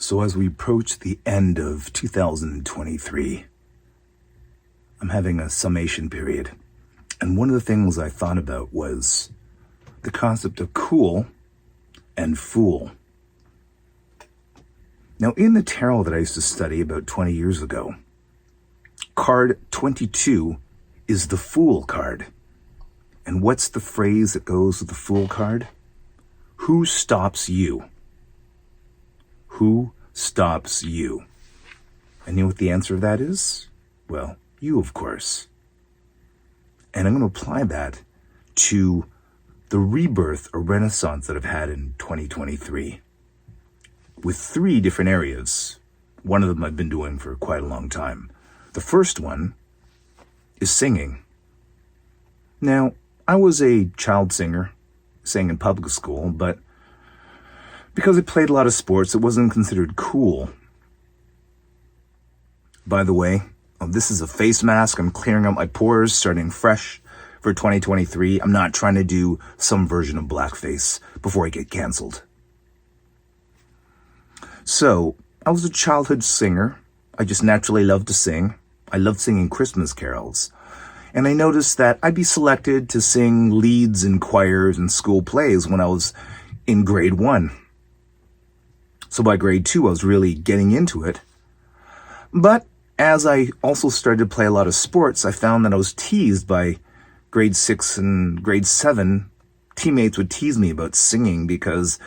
So as we approach the end of 2023, I'm having a summation period. And one of the things I thought about was the concept of cool and fool. Now, in the tarot that I used to study about 20 years ago, card 22 is the Fool card. And what's the phrase that goes with the Fool card? Who stops you? Who stops you? And you know what the answer to that is? Well, you, of course. And I'm going to apply that to the rebirth or renaissance that I've had in 2023 with 3 different areas. One of them I've been doing for quite a long time. The first one is singing. Now, I was a child singer, sang in public school, but because I played a lot of sports, it wasn't considered cool. By the way, this is a face mask. I'm clearing out my pores, starting fresh for 2023. I'm not trying to do some version of blackface before I get canceled. So, I was a childhood singer. I just naturally loved to sing. I loved singing Christmas carols. And I noticed that I'd be selected to sing leads in choirs and school plays when I was in grade 1. So by grade 2, I was really getting into it. But as I also started to play a lot of sports, I found that I was teased by grade 6 and grade 7. Teammates would tease me about singing because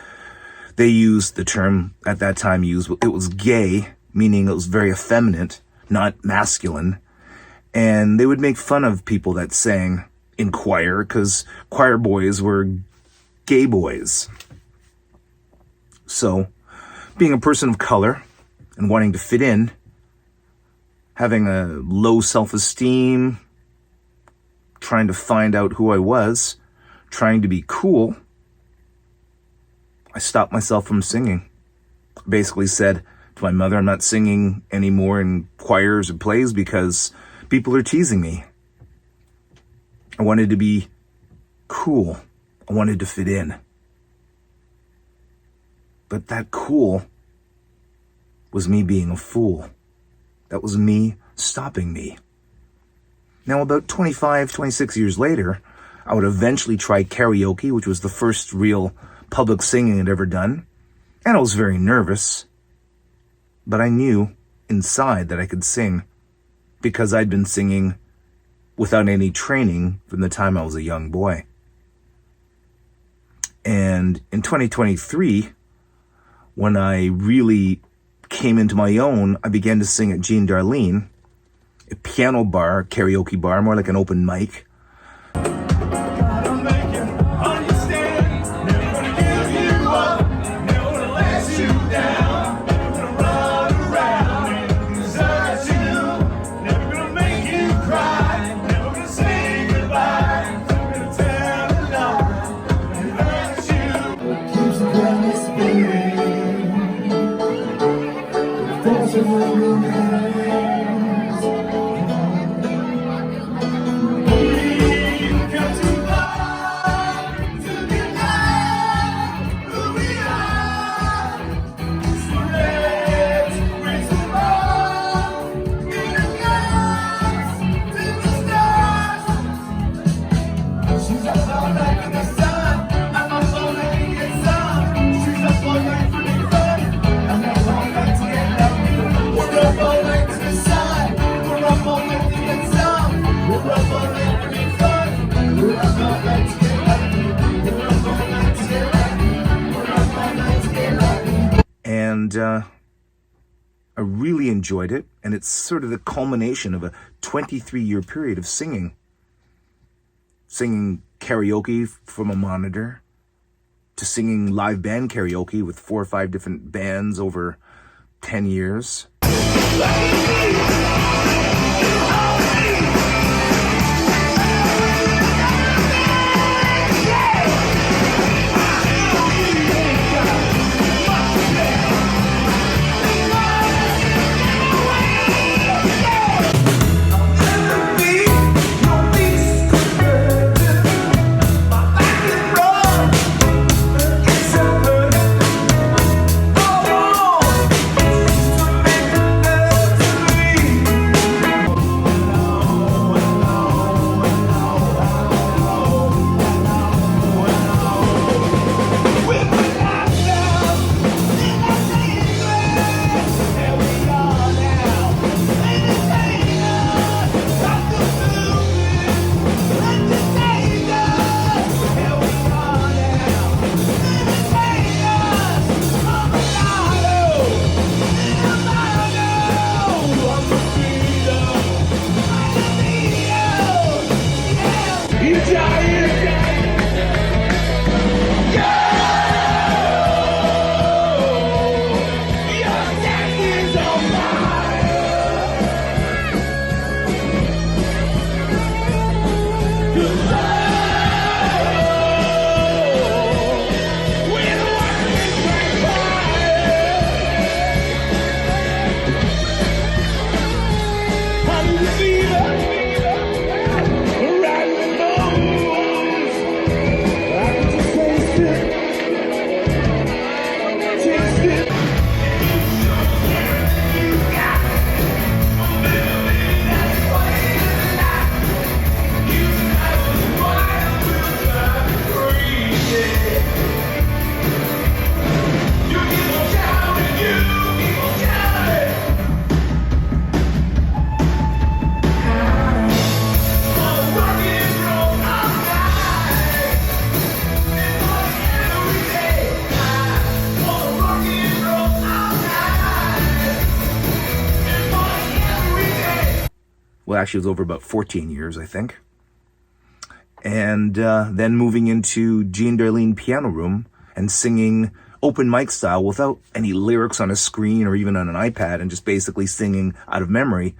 they used the term at that time it was gay, meaning it was very effeminate, not masculine. And they would make fun of people that sang in choir because choir boys were gay boys. So, being a person of color and wanting to fit in, having a low self-esteem, trying to find out who I was, trying to be cool, I stopped myself from singing. Basically said to my mother, I'm not singing anymore in choirs or plays because people are teasing me. I wanted to be cool. I wanted to fit in. But that cool was me being a fool. That was me stopping me. Now, about 25, 26 years later, I would eventually try karaoke, which was the first real public singing I'd ever done. And I was very nervous. But I knew inside that I could sing because I'd been singing without any training from the time I was a young boy. And in 2023, when I really came into my own, I began to sing at Jean Darlene, a piano bar, karaoke bar, more like an open mic. And I really enjoyed it, and it's sort of the culmination of a 23-year period of singing karaoke from a monitor, to singing live band karaoke with 4 or 5 different bands over 10 years. Well, actually, it was over about 14 years, I think. And then moving into Jean Darlene Piano Room and singing open mic style without any lyrics on a screen or even on an iPad, and just basically singing out of memory.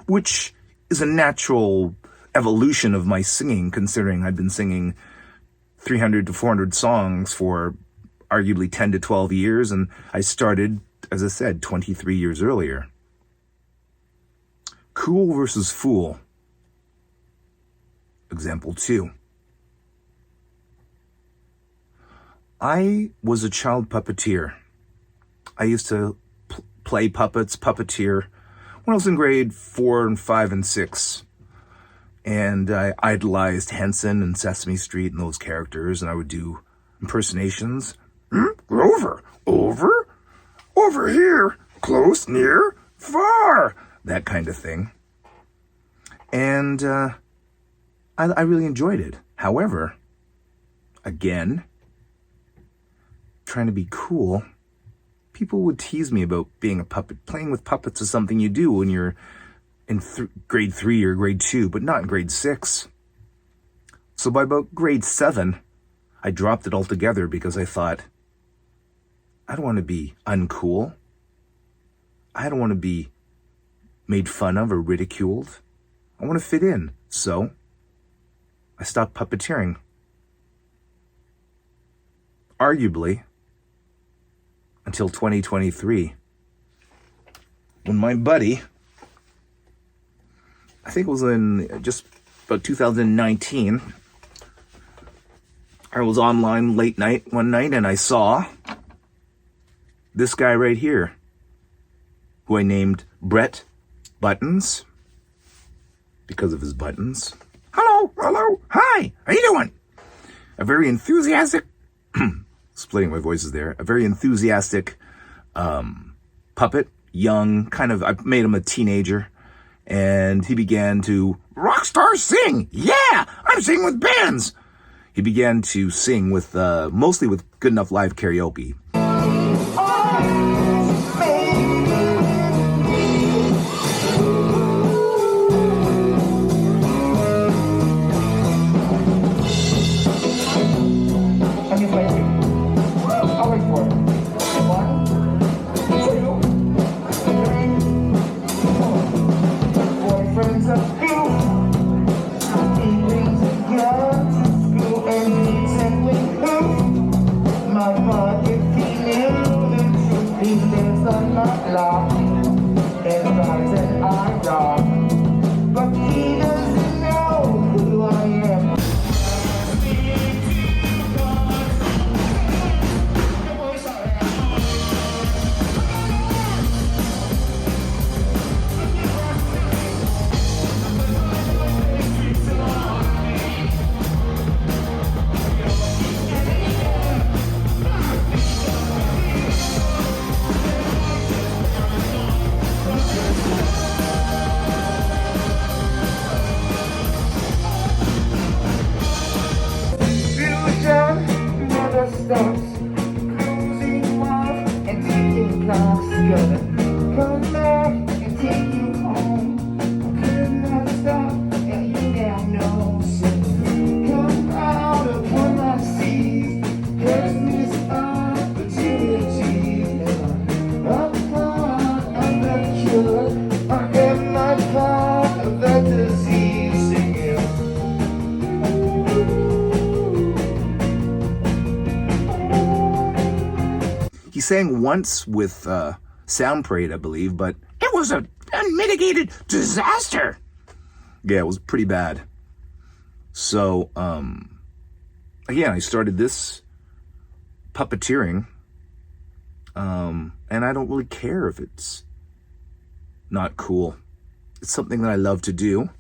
Which is a natural evolution of my singing, considering I've been singing 300 to 400 songs for arguably 10 to 12 years, and I started, as I said, 23 years earlier. Cool versus fool. Example 2. I was a child puppeteer. I used to play puppets, puppeteer, when I was in grade 4 and 5 and 6. And I idolized Henson and Sesame Street and those characters, and I would do impersonations. Grover, over here, close, near, far, that kind of thing. And I really enjoyed it. However, again, trying to be cool, people would tease me about being a puppet. Playing with puppets is something you do when you're in grade 3 or grade 2, but not in grade 6. So by about grade 7, I dropped it altogether because I thought, I don't want to be uncool. I don't want to be made fun of or ridiculed. I want to fit in. So I stopped puppeteering. Arguably, until 2023, when my buddy, I think it was in just about 2019, I was online late night one night and I saw this guy right here, who I named Brett Buttons, because of his buttons. Hello, hi, how you doing? A very enthusiastic, splitting my voices there, a very enthusiastic puppet, young, I made him a teenager, and he began to rock star sing. Yeah, I'm singing with bands. He began to sing with, mostly with Good Enough Live karaoke. come back and take you home. I could not stop and you got no sin. Come out upon my seas, there's missed opportunities. I'm part of the cure, I am not part of the disease. Singing. He sang once with Sound Parade, I believe, but it was an unmitigated disaster. Yeah, it was pretty bad. So, again, I started this puppeteering, and I don't really care if it's not cool. It's something that I love to do.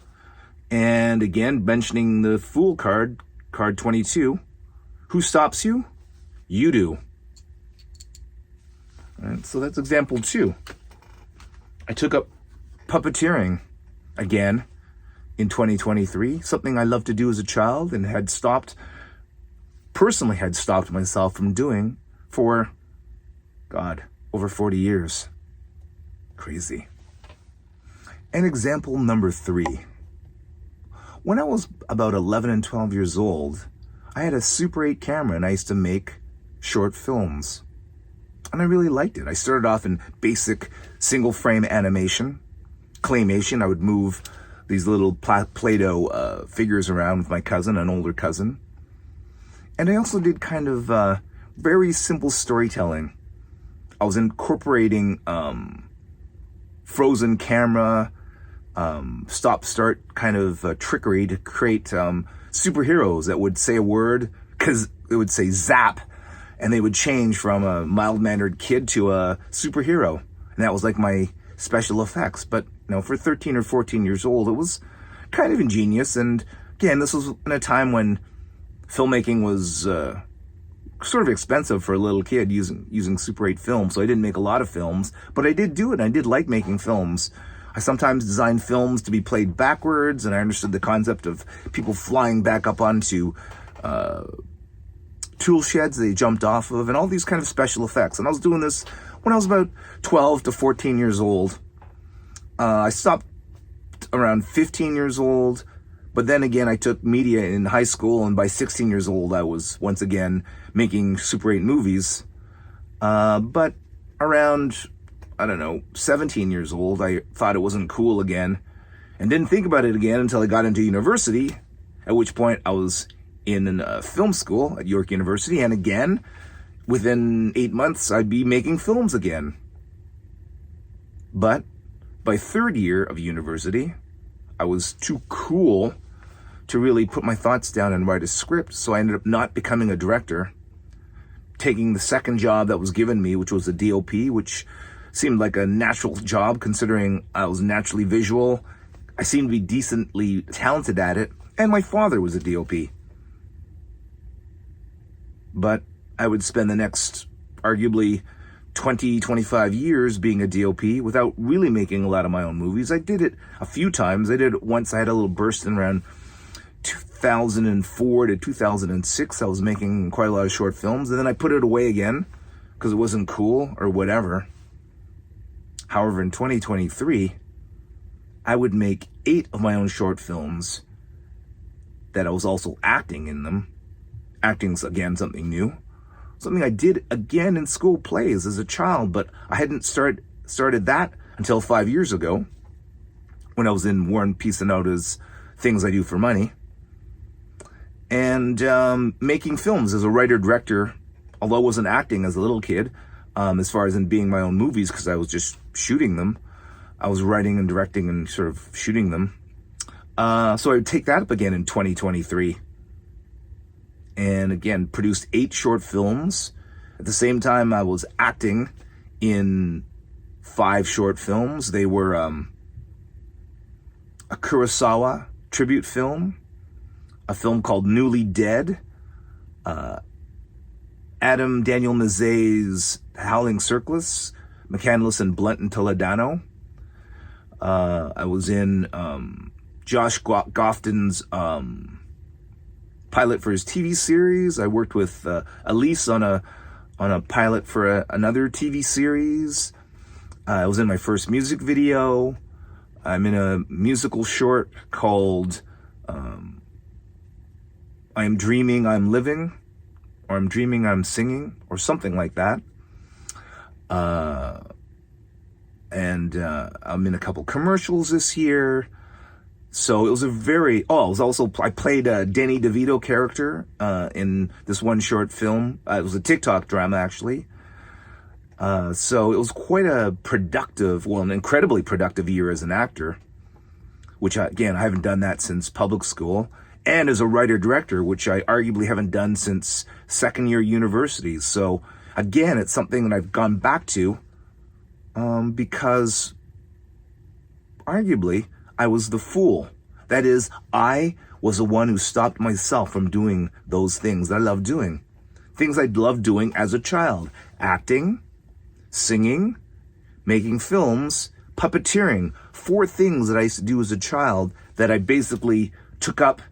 And again, mentioning the Fool card, card 22, who stops you? You do. All right, so that's example 2. I took up puppeteering again in 2023, something I loved to do as a child and personally had stopped myself from doing for, God, over 40 years. Crazy. And example number 3. When I was about 11 and 12 years old, I had a Super 8 camera and I used to make short films. And I really liked it. I started off in basic single frame animation, claymation. I would move these little Play-Doh figures around with my cousin, an older cousin. And I also did kind of very simple storytelling. I was incorporating frozen camera, stop-start kind of trickery to create superheroes that would say a word, because it would say zap, and they would change from a mild-mannered kid to a superhero. And that was like my special effects. But, for 13 or 14 years old, it was kind of ingenious. And again, this was in a time when filmmaking was sort of expensive for a little kid using Super 8 film. So I didn't make a lot of films, but I did do it. I did like making films. I sometimes designed films to be played backwards, and I understood the concept of people flying back up onto tool sheds they jumped off of, and all these kind of special effects. And I was doing this when I was about 12 to 14 years old. I stopped around 15 years old, but then again, I took media in high school, and by 16 years old, I was once again making Super 8 movies. But around, 17 years old, I thought it wasn't cool again, and didn't think about it again until I got into university, at which point I was in film school at York University, and again, within 8 months, I'd be making films again. But by third year of university, I was too cool to really put my thoughts down and write a script, so I ended up not becoming a director, taking the second job that was given me, which was a DOP, which seemed like a natural job considering I was naturally visual. I seemed to be decently talented at it, and my father was a DOP. But I would spend the next, arguably, 20, 25 years being a DOP without really making a lot of my own movies. I did it a few times. I did it once. I had a little burst in around 2004 to 2006. I was making quite a lot of short films, and then I put it away again because it wasn't cool or whatever. However, in 2023, I would make 8 of my own short films that I was also acting in them. Acting's, again, something new. Something I did again in school plays as a child, but I hadn't started that until 5 years ago when I was in Warren Pisanota's Things I Do for Money. And making films as a writer-director, although I wasn't acting as a little kid, as far as in being my own movies, because I was just shooting them. I was writing and directing and sort of shooting them. So I would take that up again in 2023. And again, produced 8 short films. At the same time, I was acting in 5 short films. They were a Kurosawa tribute film, a film called Newly Dead, Adam Daniel Mazet's Howling Circus, McCandless and Blunt and Toledano. I was in Josh Gofton's pilot for his TV series. I worked with Elise on a pilot for another TV series. I was in my first music video. I'm in a musical short called I Am Dreaming, I'm Living, or I'm Dreaming, I'm Singing, or something like that. And I'm in a couple commercials this year. So it was it was also, I played a Danny DeVito character in this one short film. It was a TikTok drama, actually. So it was quite a an incredibly productive year as an actor, which, again, I haven't done that since public school, and as a writer-director, which I arguably haven't done since second-year university. So, again, it's something that I've gone back to because, arguably, I was the fool. That is, I was the one who stopped myself from doing those things that I love doing. Things I loved doing as a child. Acting, singing, making films, puppeteering. 4 things that I used to do as a child that I basically took up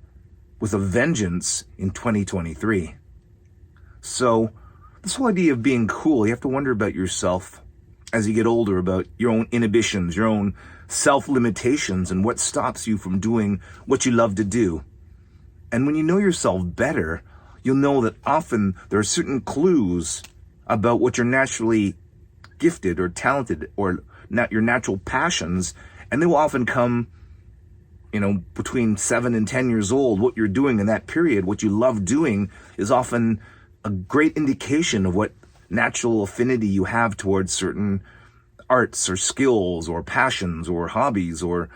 with a vengeance in 2023. So, this whole idea of being cool, you have to wonder about yourself as you get older, about your own inhibitions, your own self-limitations, and what stops you from doing what you love to do. And when you know yourself better, you'll know that often there are certain clues about what you're naturally gifted or talented or your natural passions, and they will often come, between 7 and 10 years old. What you're doing in that period, what you love doing, is often a great indication of what natural affinity you have towards certain arts or skills or passions or hobbies or,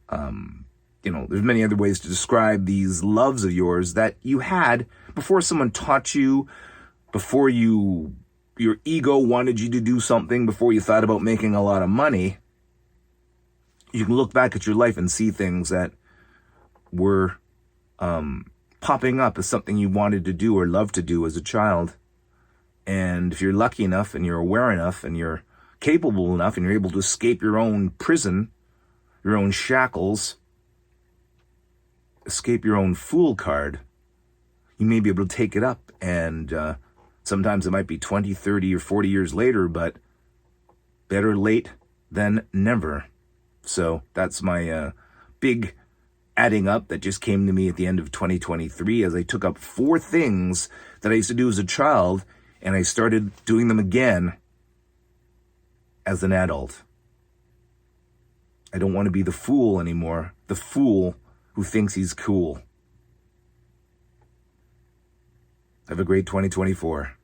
there's many other ways to describe these loves of yours that you had before someone taught you, before your ego wanted you to do something, before you thought about making a lot of money. You can look back at your life and see things that were popping up as something you wanted to do or loved to do as a child. And if you're lucky enough and you're aware enough and you're capable enough and you're able to escape your own prison, your own shackles, escape your own fool card, you may be able to take it up. And sometimes it might be 20, 30, or 40 years later, but better late than never. So that's my big adding up that just came to me at the end of 2023 as I took up 4 things that I used to do as a child, and I started doing them again as an adult. I don't want to be the fool anymore, the fool who thinks he's cool. Have a great 2024.